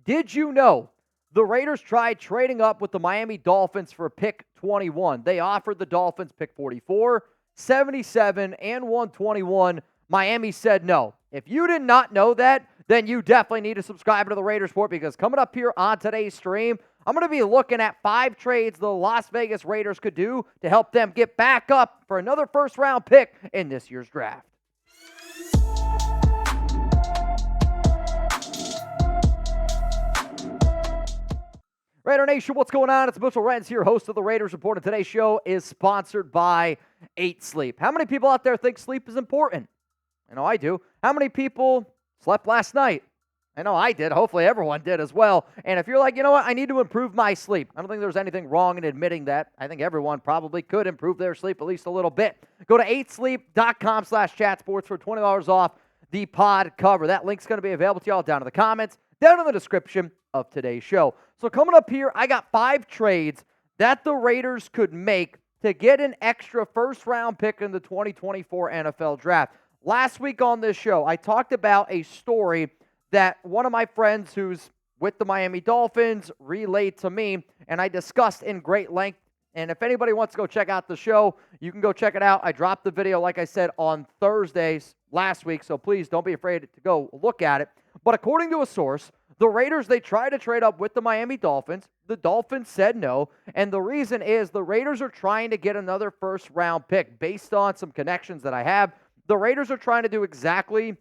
Did you know the Raiders tried trading up with the Miami Dolphins for pick 21? They offered the Dolphins pick 44, 77, and 121. Miami said no. If you did not know that, then you definitely need to subscribe to the Raiders Report, because coming up here on today's stream, I'm going to be looking at 5 trades the Las Vegas Raiders could do to help them get back up for another first-round pick in this year's draft. Raider Nation, what's going on? It's Mitchell Renz here, host of the Raiders Report, and today's show is sponsored by 8 Sleep. How many people out there think sleep is important? I know I do. How many people slept last night? I know I did. Hopefully everyone did as well. And if you're like, you know what, I need to improve my sleep, I don't think there's anything wrong in admitting that. I think everyone probably could improve their sleep at least a little bit. Go to 8sleep.com/chatsports for $20 off the pod cover. That link's going to be available to y'all down in the comments, down in the description of today's show. So coming up here, I got 5 trades that the Raiders could make to get an extra first-round pick in the 2024 NFL Draft. Last week on this show, I talked about a story that one of my friends who's with the Miami Dolphins relayed to me, and I discussed in great length. And if anybody wants to go check out the show, you can go check it out. I dropped the video, like I said, on Thursdays last week, so please don't be afraid to go look at it. But according to a source, the Raiders, they tried to trade up with the Miami Dolphins. The Dolphins said no, and the reason is the Raiders are trying to get another first-round pick based on some connections that I have. The Raiders are trying to do exactly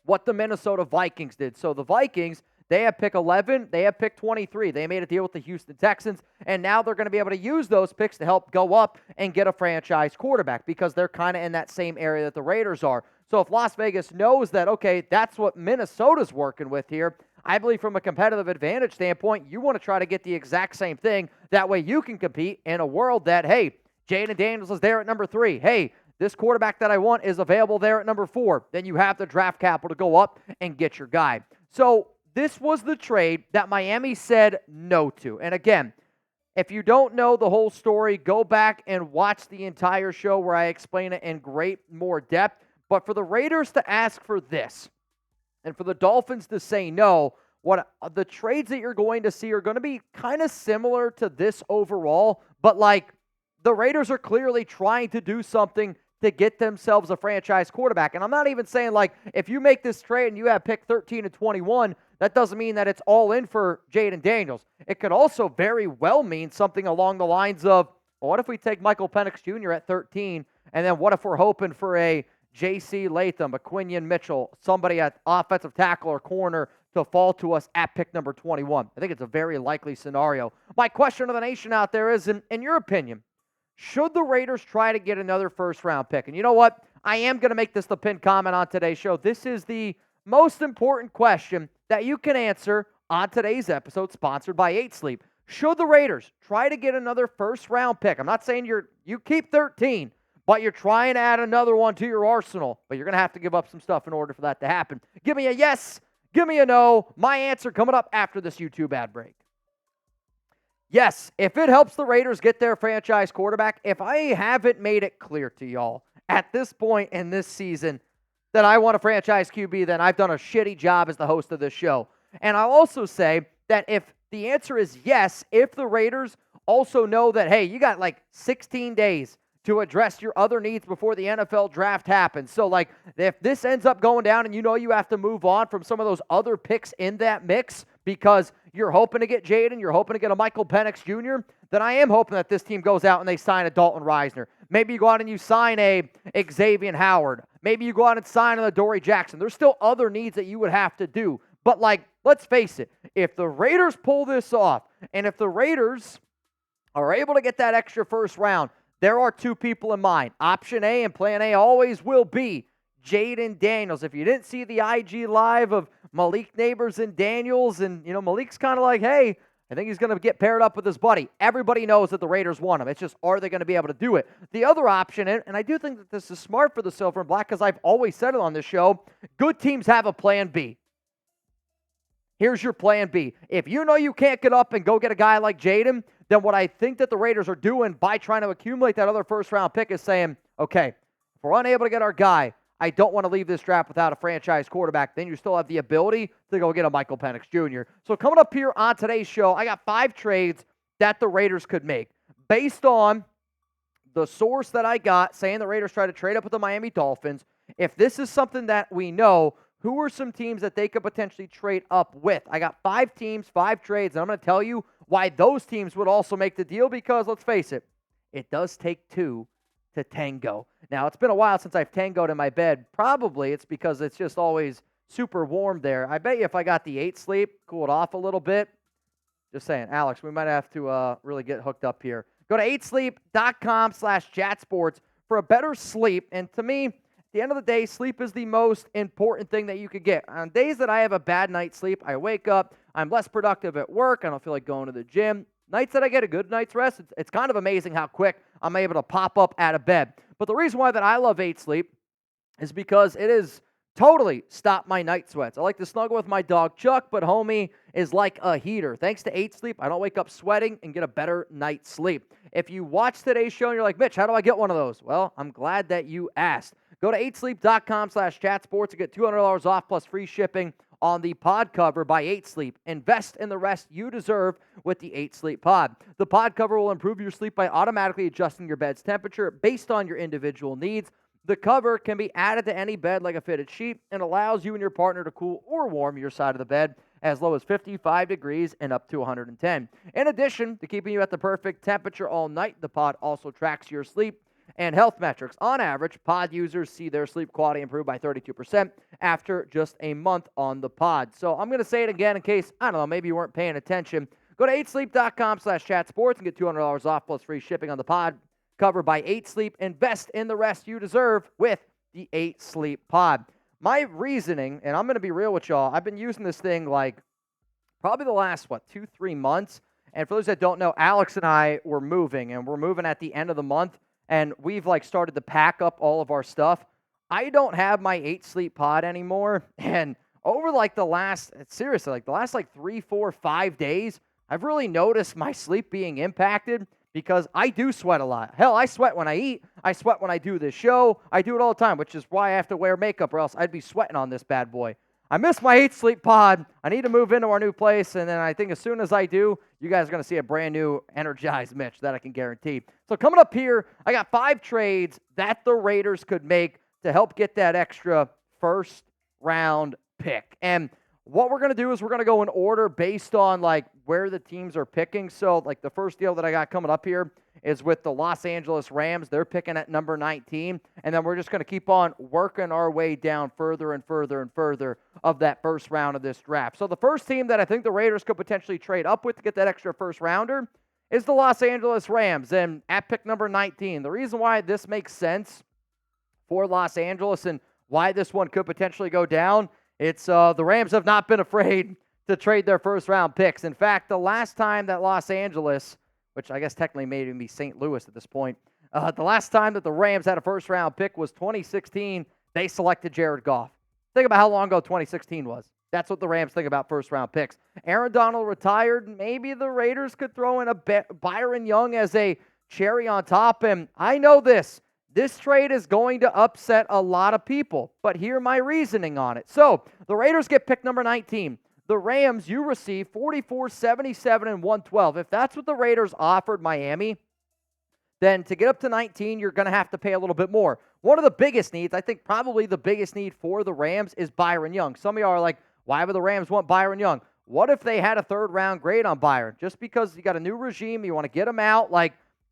what the Minnesota Vikings did. So the Vikings, they have pick 11, they have pick 23. They made a deal with the Houston Texans, and now they're going to be able to use those picks to help go up and get a franchise quarterback, because they're kind of in that same area that the Raiders are. So if Las Vegas knows that, okay, that's what Minnesota's working with here, I believe from a competitive advantage standpoint, you want to try to get the exact same thing. That way you can compete in a world that, hey, Jaden Daniels is there at number 3. Hey, this quarterback that I want is available there at number 4. Then you have the draft capital to go up and get your guy. So this was the trade that Miami said no to. And again, if you don't know the whole story, go back and watch the entire show where I explain it in great more depth. But for the Raiders to ask for this, and for the Dolphins to say no, what the trades that you're going to see are going to be kind of similar to this overall, but like the Raiders are clearly trying to do something to get themselves a franchise quarterback. And I'm not even saying, like, if you make this trade and you have pick 13 and 21, that doesn't mean that it's all in for Jaden Daniels. It could also very well mean something along the lines of, well, what if we take Michael Penix Jr. at 13, and then what if we're hoping for a J.C. Latham, a Quinion Mitchell, somebody at offensive tackle or corner to fall to us at pick number 21. I think it's a very likely scenario. My question to the nation out there is, in your opinion, should the Raiders try to get another first-round pick? And you know what? I am going to make this the pinned comment on today's show. This is the most important question that you can answer on today's episode, sponsored by 8 Sleep. Should the Raiders try to get another first-round pick? I'm not saying you keep 13, but you're trying to add another one to your arsenal. But you're going to have to give up some stuff in order for that to happen. Give me a yes. Give me a no. My answer coming up after this YouTube ad break. Yes, if it helps the Raiders get their franchise quarterback, if I haven't made it clear to y'all at this point in this season that I want a franchise QB, then I've done a shitty job as the host of this show. And I'll also say that if the answer is yes, if the Raiders also know that, hey, you got like 16 days to address your other needs before the NFL draft happens. So, like, if this ends up going down and you know you have to move on from some of those other picks in that mix because you're hoping to get Jaden, you're hoping to get a Michael Penix Jr., then I am hoping that this team goes out and they sign a Dalton Reisner. Maybe you go out and you sign a Xavier Howard. Maybe you go out and sign a Dory Jackson. There's still other needs that you would have to do. But, like, let's face it, if the Raiders pull this off, and if the Raiders are able to get that extra first round, there are 2 people in mind. Option A and plan A always will be Jaden Daniels. If you didn't see the IG live of Malik Neighbors and Daniels, and, you know, Malik's kind of like, hey, I think he's going to get paired up with his buddy. Everybody knows that the Raiders want him. It's just, are they going to be able to do it? The other option, and I do think that this is smart for the Silver and Black, because I've always said it on this show, good teams have a plan B. Here's your plan B. If you know you can't get up and go get a guy like Jaden, then what I think that the Raiders are doing by trying to accumulate that other first-round pick is saying, okay, if we're unable to get our guy, I don't want to leave this draft without a franchise quarterback. Then you still have the ability to go get a Michael Penix Jr. So coming up here on today's show, I got 5 trades that the Raiders could make based on the source that I got saying the Raiders try to trade up with the Miami Dolphins. If this is something that we know, who are some teams that they could potentially trade up with? I got 5 teams, 5 trades, and I'm going to tell you why those teams would also make the deal because, let's face it, it does take 2 to tango. Now, it's been a while since I've tangoed in my bed. Probably it's because it's just always super warm there. I bet you if I got the 8 sleep, cooled off a little bit. Just saying, Alex, we might have to really get hooked up here. Go to 8sleep.com/chatsports for a better sleep. And to me, at the end of the day, sleep is the most important thing that you could get. On days that I have a bad night's sleep, I wake up, I'm less productive at work, I don't feel like going to the gym. Nights that I get a good night's rest, it's kind of amazing how quick I'm able to pop up out of bed. But the reason why that I love 8 Sleep is because it is totally stopped my night sweats. I like to snuggle with my dog Chuck, but homie is like a heater. Thanks to 8 Sleep, I don't wake up sweating and get a better night's sleep. If you watch today's show and you're like, Mitch, how do I get one of those? Well, I'm glad that you asked. Go to 8sleep.com/chatsports to get $200 off plus free shipping on the pod cover by 8 Sleep. Invest in the rest you deserve with the 8 Sleep pod. The pod cover will improve your sleep by automatically adjusting your bed's temperature based on your individual needs. The cover can be added to any bed like a fitted sheet and allows you and your partner to cool or warm your side of the bed as low as 55 degrees and up to 110. In addition to keeping you at the perfect temperature all night, the pod also tracks your sleep and health metrics. On average, pod users see their sleep quality improve by 32% after just a month on the pod. So I'm going to say it again in case, I don't know, maybe you weren't paying attention. Go to 8sleep.com/chatsports and get $200 off plus free shipping on the pod covered by 8 Sleep. Invest in the rest you deserve with the 8 Sleep pod. My reasoning, and I'm going to be real with y'all, I've been using this thing like probably the last, 2-3 months. And for those that don't know, Alex and I were moving, and we're moving at the end of the month. And we've started to pack up all of our stuff. I don't have my 8 Sleep pod anymore. And over the last 3, 4, 5 days, I've really noticed my sleep being impacted because I do sweat a lot. Hell, I sweat when I eat. I sweat when I do this show. I do it all the time, which is why I have to wear makeup or else I'd be sweating on this bad boy. I miss my 8 Sleep pod. I need to move into our new place, and then I think as soon as I do, you guys are going to see a brand new energized Mitch, that I can guarantee. So coming up here, I got 5 trades that the Raiders could make to help get that extra first-round pick. And what we're going to do is we're going to go in order based on where the teams are picking. So the first deal that I got coming up here is with the Los Angeles Rams. They're picking at number 19. And then we're just going to keep on working our way down further and further and further of that first round of this draft. So the first team that I think the Raiders could potentially trade up with to get that extra first rounder is the Los Angeles Rams. And at pick number 19, the reason why this makes sense for Los Angeles and why this one could potentially go down, it's the Rams have not been afraid to trade their first-round picks. In fact, the last time that Los Angeles, which I guess technically may even be St. Louis at this point, the last time that the Rams had a first-round pick was 2016. They selected Jared Goff. Think about how long ago 2016 was. That's what the Rams think about first-round picks. Aaron Donald retired. Maybe the Raiders could throw in a Byron Young as a cherry on top. And I know this. This trade is going to upset a lot of people, but hear my reasoning on it. So, the Raiders get pick number 19. The Rams, you receive 44, 77, and 112. If that's what the Raiders offered Miami, then to get up to 19, you're going to have to pay a little bit more. One of the biggest needs, I think probably the biggest need for the Rams is Byron Young. Some of y'all are like, why would the Rams want Byron Young? What if they had a third-round grade on Byron? Just because you got a new regime, you want to get him out,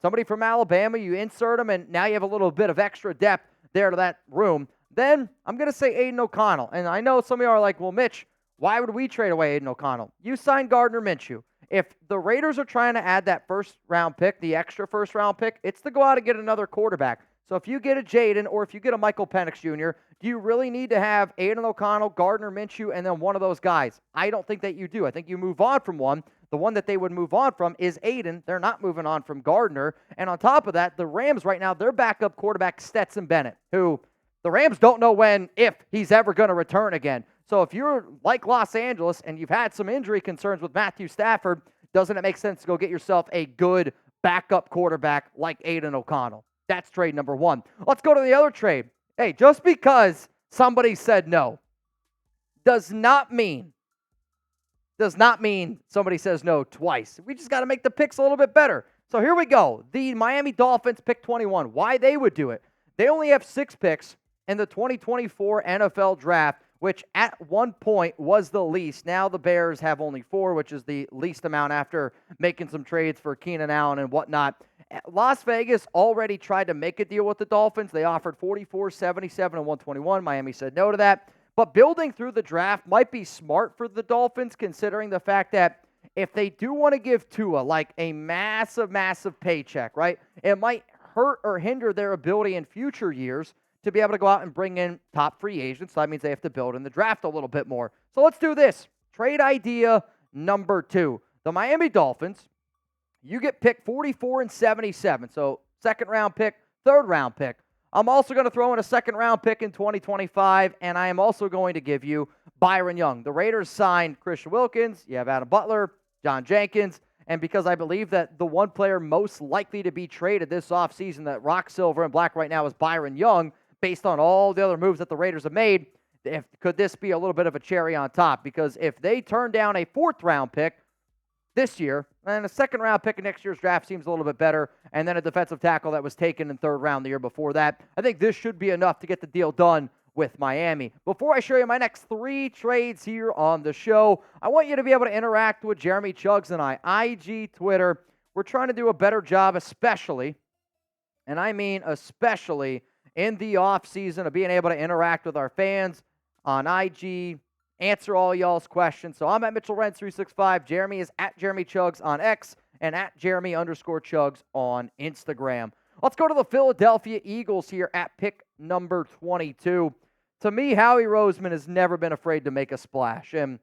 somebody from Alabama, you insert him, and now you have a little bit of extra depth there to that room. Then I'm going to say Aidan O'Connell. And I know some of you are like, well, Mitch, why would we trade away Aidan O'Connell? You signed Gardner Minshew. If the Raiders are trying to add that first-round pick, the extra first-round pick, it's to go out and get another quarterback. So if you get a Jaden or if you get a Michael Penix Jr., do you really need to have Aidan O'Connell, Gardner Minshew, and then one of those guys? I don't think that you do. I think you move on from one. The one that they would move on from is Aidan. They're not moving on from Gardner. And on top of that, the Rams right now, their backup quarterback, Stetson Bennett, who the Rams don't know if he's ever going to return again. So if you're like Los Angeles and you've had some injury concerns with Matthew Stafford, doesn't it make sense to go get yourself a good backup quarterback like Aidan O'Connell? That's trade number 1. Let's go to the other trade. Hey, just because somebody said no does not mean somebody says no twice. We just got to make the picks a little bit better. So here we go. The Miami Dolphins pick 21. Why they would do it? They only have 6 picks in the 2024 NFL Draft, which at one point was the least. Now the Bears have only 4, which is the least amount after making some trades for Keenan Allen and whatnot. Las Vegas already tried to make a deal with the Dolphins. They offered 44, 77, and 121. Miami said no to that. But building through the draft might be smart for the Dolphins, considering the fact that if they do want to give Tua like a massive, massive paycheck, right, it might hurt or hinder their ability in future years to be able to go out and bring in top free agents. So that means they have to build in the draft a little bit more. So let's do this. Trade idea number 2. The Miami Dolphins, you get pick 44 and 77. So second round pick, third round pick. I'm also going to throw in a second round pick in 2025, and I am also going to give you Byron Young. The Raiders signed Christian Wilkins. You have Adam Butler, John Jenkins, and because I believe that the one player most likely to be traded this offseason that rocks silver and black right now is Byron Young, based on all the other moves that the Raiders have made, could this be a little bit of a cherry on top? Because if they turn down a fourth-round pick this year, and a second-round pick in next year's draft seems a little bit better, and then a defensive tackle that was taken in third round the year before that, I think this should be enough to get the deal done with Miami. Before I show you my next 3 trades here on the show, I want you to be able to interact with Jeremy Chuggs and I. IG, Twitter, we're trying to do a better job, especially, and I mean especially, in the offseason of being able to interact with our fans on IG, answer all y'all's questions. So I'm at MitchellRents365. Jeremy is at Jeremy Chuggs on X and at Jeremy_Chuggs on Instagram. Let's go to the Philadelphia Eagles here at pick number 22. To me, Howie Roseman has never been afraid to make a splash. And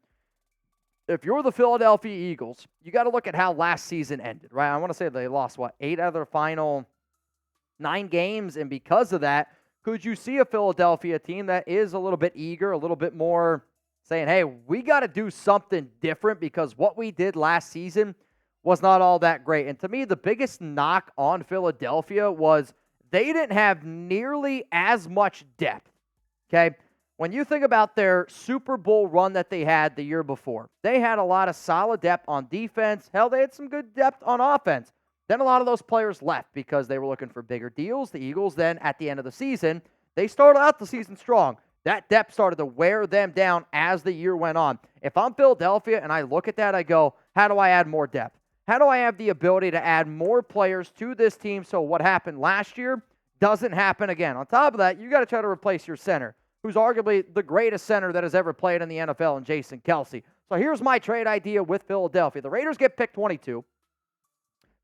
if you're the Philadelphia Eagles, you got to look at how last season ended, right? I want to say they lost, 8 out of their final 9 games, and because of that, could you see a Philadelphia team that is a little bit eager, a little bit more saying, hey, we got to do something different because what we did last season was not all that great. And to me, the biggest knock on Philadelphia was they didn't have nearly as much depth, okay? When you think about their Super Bowl run that they had the year before, they had a lot of solid depth on defense. Hell, they had some good depth on offense. Then a lot of those players left because they were looking for bigger deals. The Eagles then, at the end of the season, they started out the season strong. That depth started to wear them down as the year went on. If I'm Philadelphia and I look at that, I go, how do I add more depth? How do I have the ability to add more players to this team so what happened last year doesn't happen again? On top of that, you got to try to replace your center, who's arguably the greatest center that has ever played in the NFL, and Jason Kelce. So here's my trade idea with Philadelphia. The Raiders get pick 22.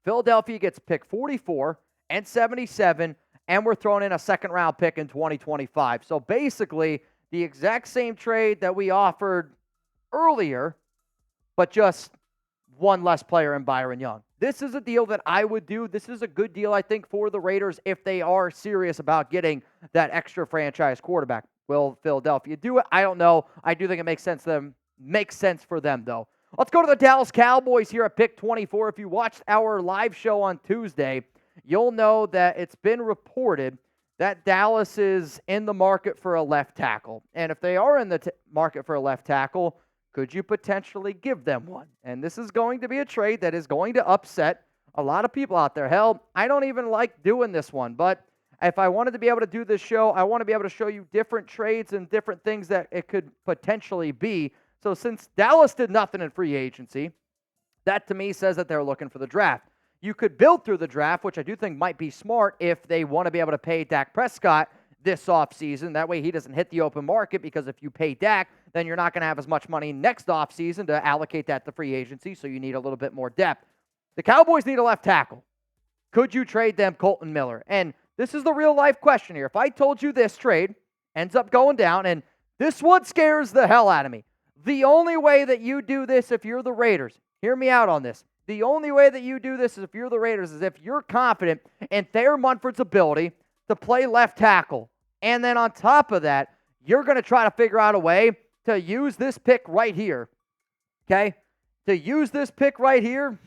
Philadelphia gets pick 44 and 77, and we're throwing in a second-round pick in 2025. So basically, the exact same trade that we offered earlier, but just one less player in Byron Young. This is a deal that I would do. This is a good deal, I think, for the Raiders if they are serious about getting that extra franchise quarterback. Will Philadelphia do it? I don't know. I do think it makes sense for them, though. Let's go to the Dallas Cowboys here at pick 24. If you watched our live show on Tuesday, you'll know that it's been reported that Dallas is in the market for a left tackle. And if they are in the market for a left tackle, could you potentially give them one? And this is going to be a trade that is going to upset a lot of people out there. Hell, I don't even like doing this one, but if I wanted to be able to do this show, I want to be able to show you different trades and different things that it could potentially be. So since Dallas did nothing in free agency, that to me says that they're looking for the draft. You could build through the draft, which I do think might be smart if they want to be able to pay Dak Prescott this offseason. That way he doesn't hit the open market, because if you pay Dak, then you're not going to have as much money next offseason to allocate that to free agency, so you need a little bit more depth. The Cowboys need a left tackle. Could you trade them Kolton Miller? And this is the real-life question here. If I told you this trade ends up going down, and this one scares the hell out of me, the only way that you do this if you're the Raiders, hear me out on this, the only way that you do this is if you're the Raiders is if you're confident in Thayer Munford's ability to play left tackle. And then on top of that, you're going to try to figure out a way to use this pick right here, okay? To use this pick right here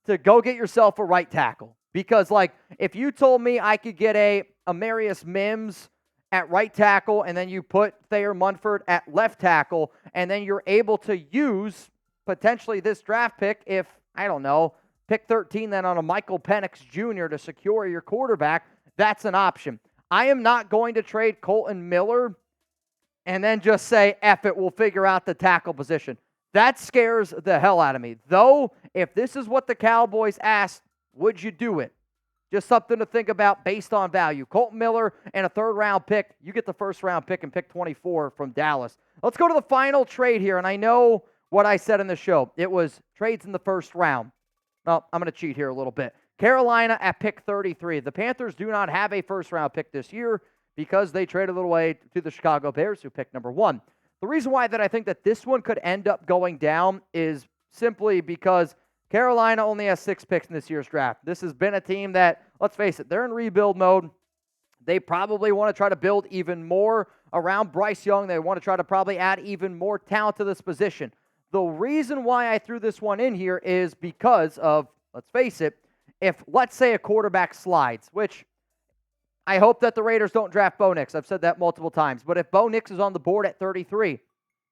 to go get yourself a right tackle. Because, if you told me I could get a Amarius Mims at right tackle, and then you put Thayer Munford at left tackle, and then you're able to use potentially this draft pick if, I don't know, pick 13 then on a Michael Penix Jr. to secure your quarterback. That's an option. I am not going to trade Kolton Miller and then just say, F it, we'll figure out the tackle position. That scares the hell out of me. Though, if this is what the Cowboys asked, would you do it? Just something to think about based on value. Kolton Miller and a third-round pick. You get the first-round pick and pick 24 from Dallas. Let's go to the final trade here, and I know what I said in the show. It was trades in the first round. Well, I'm going to cheat here a little bit. Carolina at pick 33. The Panthers do not have a first-round pick this year because they traded it away to the Chicago Bears, who picked number 1. The reason why that I think that this one could end up going down is simply because Carolina only has 6 picks in this year's draft. This has been a team that, let's face it, they're in rebuild mode. They probably want to try to build even more around Bryce Young. They want to try to probably add even more talent to this position. The reason why I threw this one in here is because of, let's face it, if, let's say, a quarterback slides, which I hope that the Raiders don't draft Bo Nix. I've said that multiple times. But if Bo Nix is on the board at 33,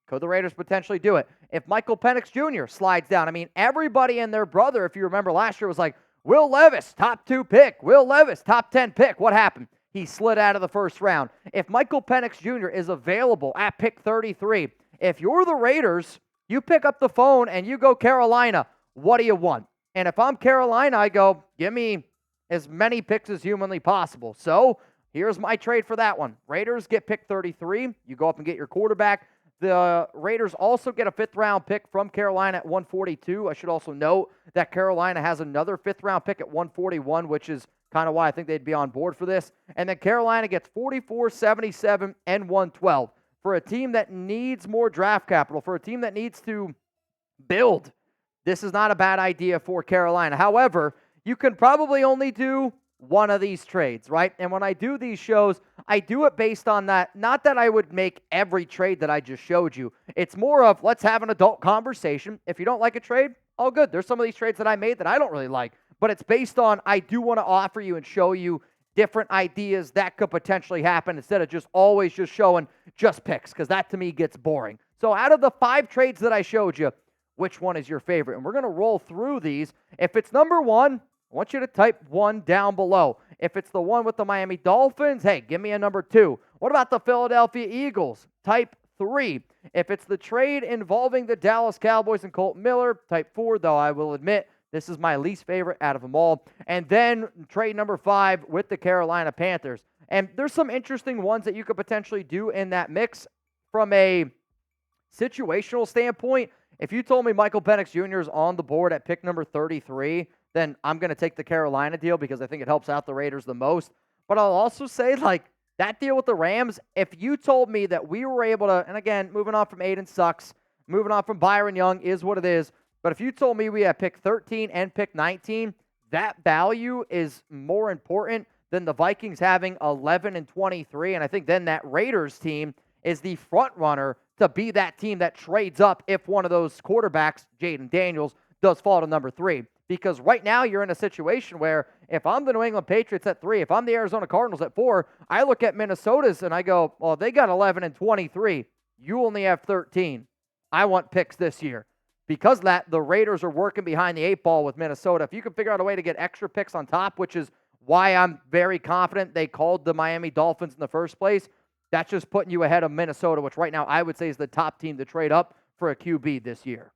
could the Raiders potentially do it? If Michael Penix Jr. slides down, I mean, everybody and their brother, if you remember last year, was like, Will Levis, top 2 pick. Will Levis, top 10 pick. What happened? He slid out of the first round. If Michael Penix Jr. is available at pick 33, if you're the Raiders, you pick up the phone and you go, Carolina, what do you want? And if I'm Carolina, I go, give me as many picks as humanly possible. So here's my trade for that one. Raiders get pick 33. You go up and get your quarterback. The Raiders also get a 5th-round pick from Carolina at 142. I should also note that Carolina has another 5th-round pick at 141, which is kind of why I think they'd be on board for this. And then Carolina gets 44, 77, and 112. For a team that needs more draft capital, for a team that needs to build, this is not a bad idea for Carolina. However, you can probably only do one of these trades, right? And when I do these shows, I do it based on that. Not that I would make every trade that I just showed you. It's more of, let's have an adult conversation. If you don't like a trade, all good. There's some of these trades that I made that I don't really like. But it's based on, I do want to offer you and show you different ideas that could potentially happen instead of just always just showing just picks, because that to me gets boring. So out of the 5 trades that I showed you, which one is your favorite? And we're going to roll through these. If it's number 1, I want you to type 1 down below. If it's the one with the Miami Dolphins, hey, give me a number 2. What about the Philadelphia Eagles? Type 3. If it's the trade involving the Dallas Cowboys and Kolton Miller, type 4, though I will admit this is my least favorite out of them all. And then trade number 5 with the Carolina Panthers. And there's some interesting ones that you could potentially do in that mix from a situational standpoint. If you told me Michael Penix Jr. is on the board at pick number 33, then I'm going to take the Carolina deal because I think it helps out the Raiders the most. But I'll also say, like, that deal with the Rams, if you told me that we were able to, and again, moving on from Aidan sucks, moving on from Byron Young is what it is, but if you told me we had pick 13 and pick 19, that value is more important than the Vikings having 11 and 23, and I think then that Raiders team is the front runner to be that team that trades up if one of those quarterbacks, Jaden Daniels, does fall to number 3. Because right now you're in a situation where if I'm the New England Patriots at 3, if I'm the Arizona Cardinals at 4, I look at Minnesota's and I go, well, they got 11 and 23. You only have 13. I want picks this year. Because of that, the Raiders are working behind the 8 ball with Minnesota. If you can figure out a way to get extra picks on top, which is why I'm very confident they called the Miami Dolphins in the first place, that's just putting you ahead of Minnesota, which right now I would say is the top team to trade up for a QB this year.